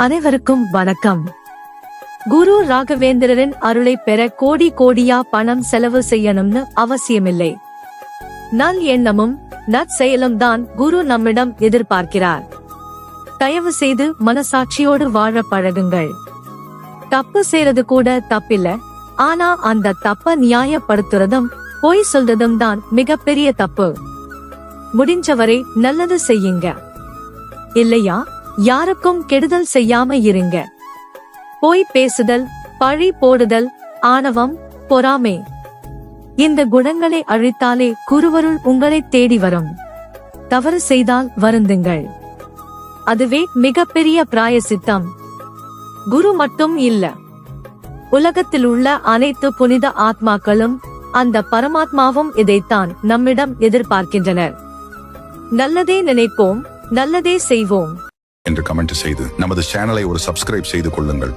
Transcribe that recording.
அனைவருக்கும் வணக்கம். குரு ராகவேந்திரரின் அருளை பெற கோடி கோடியா பணம் செலவு செய்யணும்னு அவசியமில்லை. நல் எண்ணமும் நற்செயலும் தான் குரு நம்மிடம் எதிர்பார்க்கிறார். தயவு செய்து மனசாட்சியோடு வாழ பழகுங்கள். தப்பு செய்யறது கூட தப்பில்ல, ஆனா அந்த தப்ப நியாயப்படுத்துறதும் பொய் சொல்றதும் தான் மிகப்பெரிய தப்பு. முடிஞ்சவரை நல்லது செய்யுங்க, இல்லையா யாருக்கும் கெடுதல் செய்யாம இருங்க. பொய் பேசுதல், பழி போடுதல், ஆணவம், பொறாமை, இந்த குணங்களை அழித்தாலே குருவருள் உங்களை தேடி வரும். தவறு செய்தால் வருந்துங்கள், அதுவே மிகப்பெரிய பிராயசித்தம். குரு மட்டும் இல்ல, உலகத்தில் உள்ள அனைத்து புனித ஆத்மாக்களும் அந்த பரமாத்மாவும் இதைத்தான் நம்மிடம் எதிர்பார்க்கின்றனர். நல்லதே நினைப்போம், நல்லதே செய்வோம் என்று கமெண்ட் செய்து நமது சேனலை ஒரு சப்ஸ்கிரைப் செய்து கொள்ளுங்கள்.